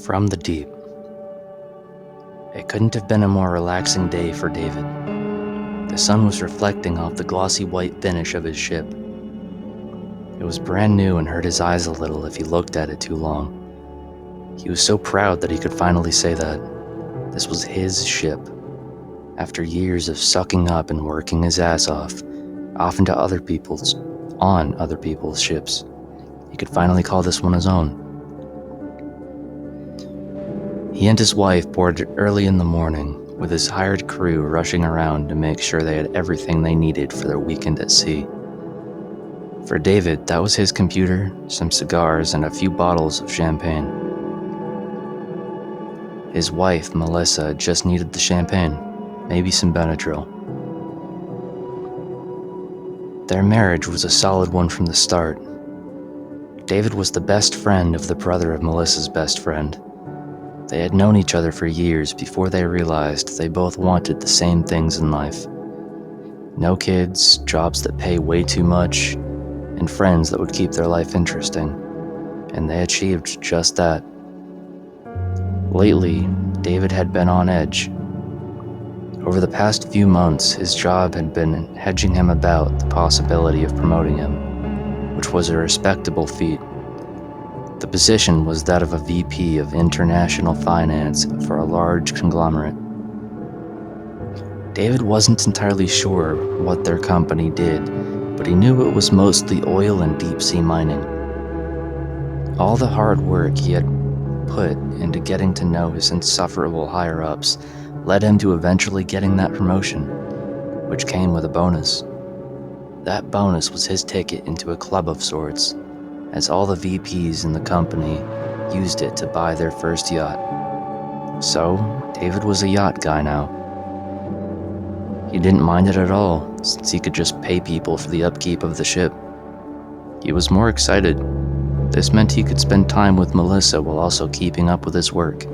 From the deep. It couldn't have been a more relaxing day for David. The sun was reflecting off the glossy white finish of his ship. It was brand new and hurt his eyes a little if he looked at it too long. He was so proud that he could finally say that. This was his ship. After years of sucking up and working his ass off, often on other people's ships, he could finally call this one his own. He and his wife boarded early in the morning, with his hired crew rushing around to make sure they had everything they needed for their weekend at sea. For David, that was his computer, some cigars, and a few bottles of champagne. His wife, Melissa, just needed the champagne, maybe some Benadryl. Their marriage was a solid one from the start. David was the best friend of the brother of Melissa's best friend. They had known each other for years before they realized they both wanted the same things in life. No kids, jobs that pay way too much, and friends that would keep their life interesting. And they achieved just that. Lately, David had been on edge. Over the past few months, his job had been hedging him about the possibility of promoting him, which was a respectable feat. The position was that of a VP of International Finance for a large conglomerate. David wasn't entirely sure what their company did, but he knew it was mostly oil and deep-sea mining. All the hard work he had put into getting to know his insufferable higher-ups led him to eventually getting that promotion, which came with a bonus. That bonus was his ticket into a club of sorts, as all the VPs in the company used it to buy their first yacht. So, David was a yacht guy now. He didn't mind it at all, since he could just pay people for the upkeep of the ship. He was more excited. This meant he could spend time with Melissa while also keeping up with his work.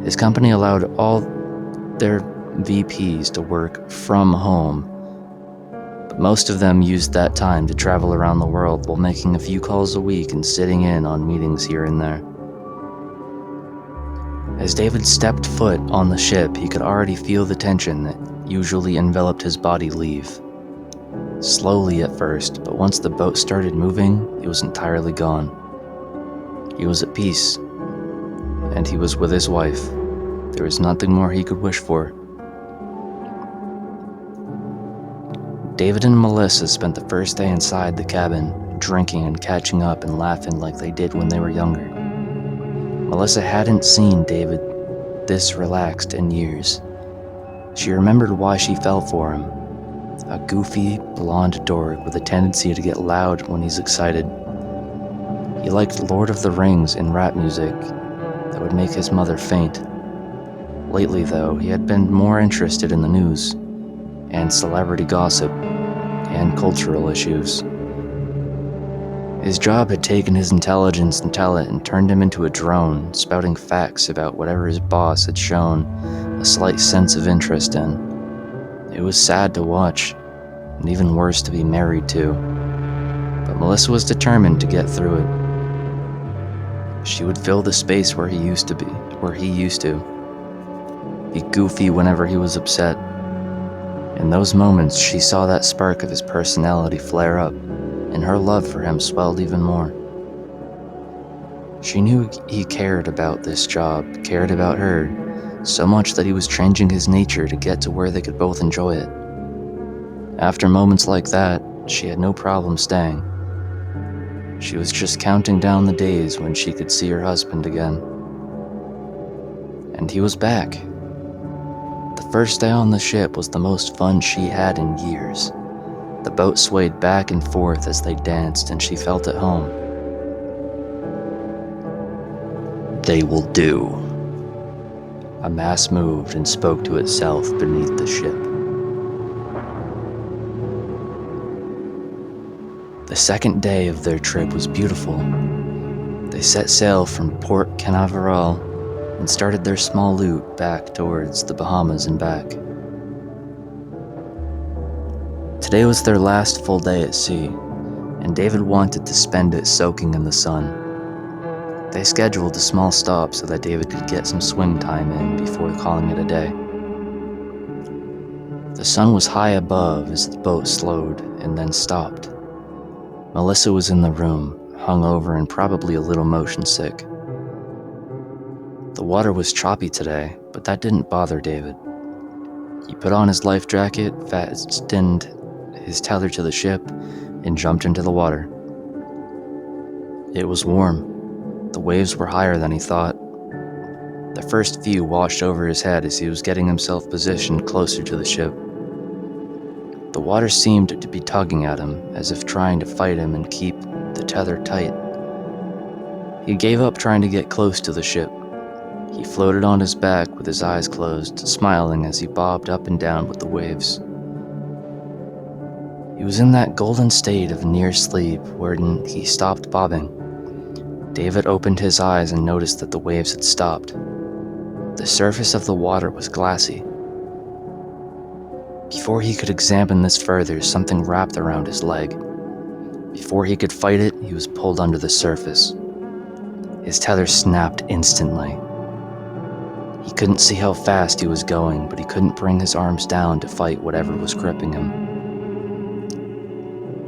His company allowed all their VPs to work from home, but most of them used that time to travel around the world while making a few calls a week and sitting in on meetings here and there. As David stepped foot on the ship, he could already feel the tension that usually enveloped his body leave. Slowly at first, but once the boat started moving, it was entirely gone. He was at peace, and he was with his wife. There was nothing more he could wish for. David and Melissa spent the first day inside the cabin, drinking and catching up and laughing like they did when they were younger. Melissa hadn't seen David this relaxed in years. She remembered why she fell for him. A goofy, blonde dork with a tendency to get loud when he's excited. He liked Lord of the Rings and rap music that would make his mother faint. Lately, though, he had been more interested in the news and celebrity gossip and cultural issues. His job had taken his intelligence and talent and turned him into a drone, spouting facts about whatever his boss had shown a slight sense of interest in. It was sad to watch, and even worse to be married to, but Melissa was determined to get through it. She would fill the space where he used to be goofy whenever he was upset. In those moments, she saw that spark of his personality flare up, and her love for him swelled even more. She knew he cared about this job, cared about her, so much that he was changing his nature to get to where they could both enjoy it. After moments like that, she had no problem staying. She was just counting down the days when she could see her husband again. And he was back. The first day on the ship was the most fun she had in years. The boat swayed back and forth as they danced, and she felt at home. "They will do." A mast moved and spoke to itself beneath the ship. The second day of their trip was beautiful. They set sail from Port Canaveral and started their small loop back towards the Bahamas and back. Today was their last full day at sea, and David wanted to spend it soaking in the sun. They scheduled a small stop so that David could get some swim time in before calling it a day. The sun was high above as the boat slowed and then stopped. Melissa was in the room, hungover and probably a little motion sick. The water was choppy today, but that didn't bother David. He put on his life jacket, fastened his tether to the ship, and jumped into the water. It was warm. The waves were higher than he thought. The first few washed over his head as he was getting himself positioned closer to the ship. The water seemed to be tugging at him, as if trying to fight him and keep the tether tight. He gave up trying to get close to the ship. He floated on his back with his eyes closed, smiling as he bobbed up and down with the waves. He was in that golden state of near sleep wherein he stopped bobbing. David opened his eyes and noticed that the waves had stopped. The surface of the water was glassy. Before he could examine this further, something wrapped around his leg. Before he could fight it, he was pulled under the surface. His tether snapped instantly. He couldn't see how fast he was going, but he couldn't bring his arms down to fight whatever was gripping him.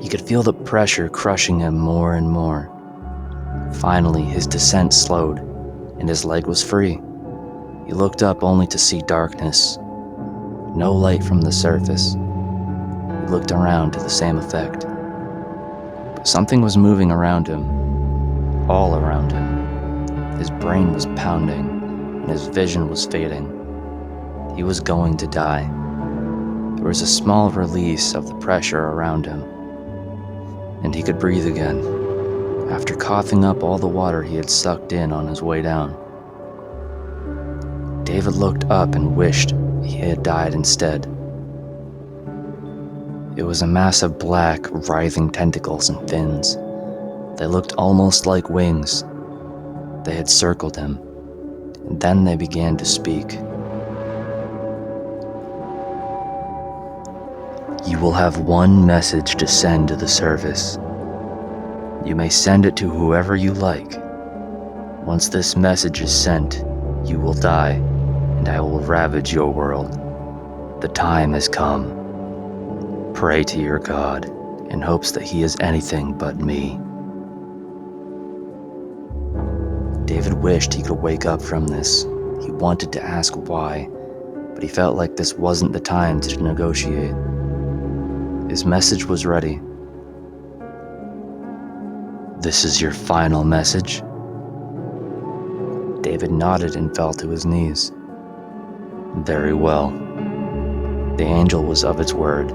He could feel the pressure crushing him more and more. Finally, his descent slowed, and his leg was free. He looked up only to see darkness. No light from the surface. He looked around to the same effect. But something was moving around him, all around him. His brain was pounding, and his vision was fading. He was going to die. There was a small release of the pressure around him, and he could breathe again, after coughing up all the water he had sucked in on his way down. David looked up and wished he had died instead. It was a mass of black, writhing tentacles and fins. They looked almost like wings. They had circled him, and then they began to speak. You will have one message to send to the surface. You may send it to whoever you like. Once this message is sent, you will die, and I will ravage your world. The time has come. Pray to your God in hopes that he is anything but me. David wished he could wake up from this. He wanted to ask why, but he felt like this wasn't the time to negotiate. His message was ready. This is your final message? David nodded and fell to his knees. Very well. The angel was of its word.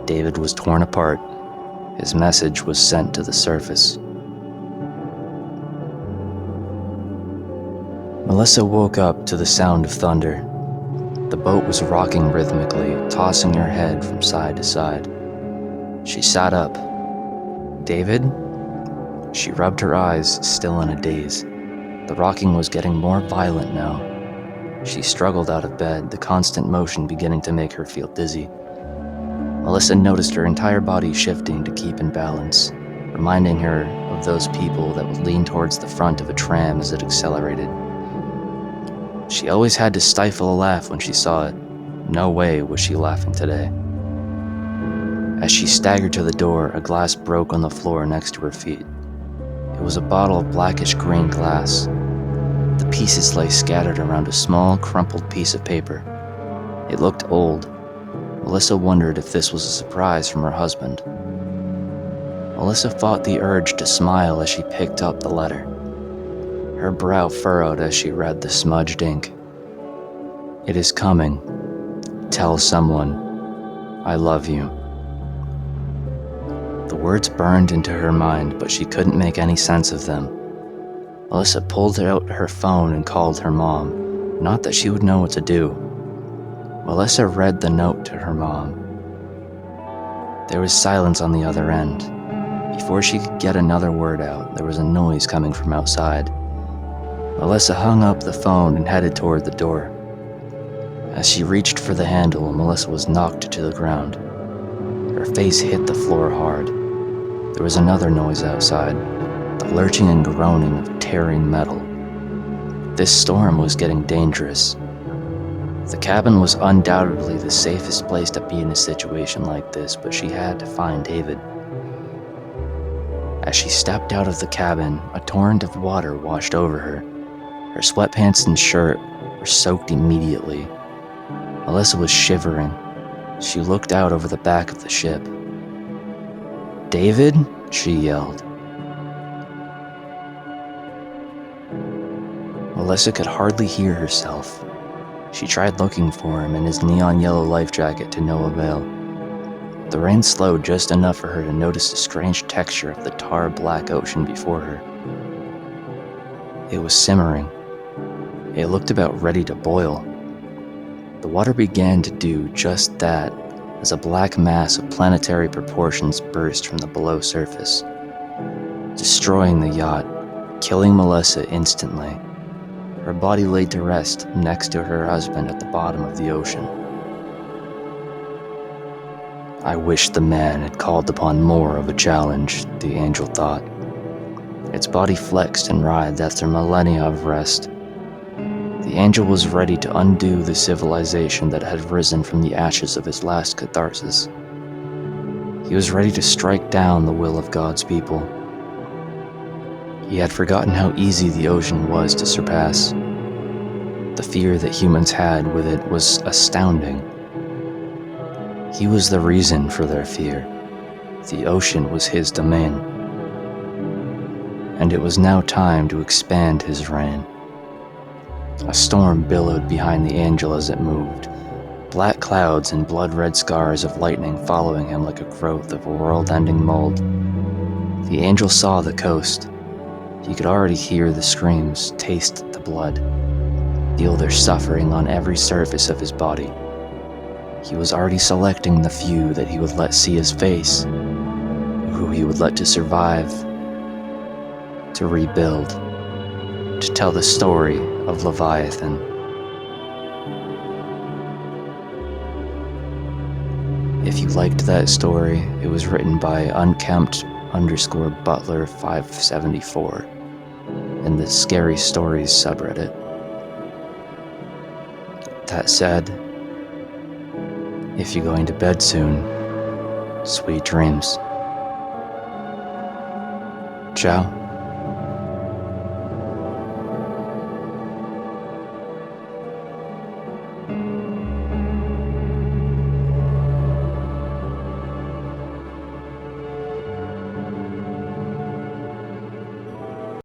David was torn apart. His message was sent to the surface. Melissa woke up to the sound of thunder. The boat was rocking rhythmically, tossing her head from side to side. She sat up. David? She rubbed her eyes, still in a daze. The rocking was getting more violent now. She struggled out of bed, the constant motion beginning to make her feel dizzy. Melissa noticed her entire body shifting to keep in balance, reminding her of those people that would lean towards the front of a tram as it accelerated. She always had to stifle a laugh when she saw it. No way was she laughing today. As she staggered to the door, a glass broke on the floor next to her feet. It was a bottle of blackish-green glass. The pieces lay scattered around a small, crumpled piece of paper. It looked old. Melissa wondered if this was a surprise from her husband. Melissa fought the urge to smile as she picked up the letter. Her brow furrowed as she read the smudged ink. It is coming. Tell someone. I love you. The words burned into her mind, but she couldn't make any sense of them. Melissa pulled out her phone and called her mom. Not that she would know what to do. Melissa read the note to her mom. There was silence on the other end. Before she could get another word out, there was a noise coming from outside. Melissa hung up the phone and headed toward the door. As she reached for the handle, Melissa was knocked to the ground. Her face hit the floor hard. There was another noise outside. The lurching and groaning of tearing metal. This storm was getting dangerous. The cabin was undoubtedly the safest place to be in a situation like this, but she had to find David. As she stepped out of the cabin, a torrent of water washed over her. Her sweatpants and shirt were soaked immediately. Melissa was shivering. She looked out over the back of the ship. "David?" she yelled. Melissa could hardly hear herself. She tried looking for him in his neon yellow life jacket to no avail. The rain slowed just enough for her to notice the strange texture of the tar black ocean before her. It was simmering. It looked about ready to boil. The water began to do just that as a black mass of planetary proportions burst from the below surface, destroying the yacht, killing Melissa instantly. Her body laid to rest next to her husband at the bottom of the ocean. I wish the man had called upon more of a challenge, the angel thought. Its body flexed and writhed after millennia of rest. The angel was ready to undo the civilization that had risen from the ashes of his last catharsis. He was ready to strike down the will of God's people. He had forgotten how easy the ocean was to surpass. The fear that humans had with it was astounding. He was the reason for their fear. The ocean was his domain. And it was now time to expand his reign. A storm billowed behind the angel as it moved, black clouds and blood-red scars of lightning following him like a growth of a world-ending mold. The angel saw the coast. He could already hear the screams, taste the blood, feel their suffering on every surface of his body. He was already selecting the few that he would let see his face, who he would let to survive, to rebuild, to tell the story of Leviathan. If you liked that story, it was written by unkempt_butler574 in the Scary Stories subreddit. That said, if you're going to bed soon, sweet dreams. Ciao.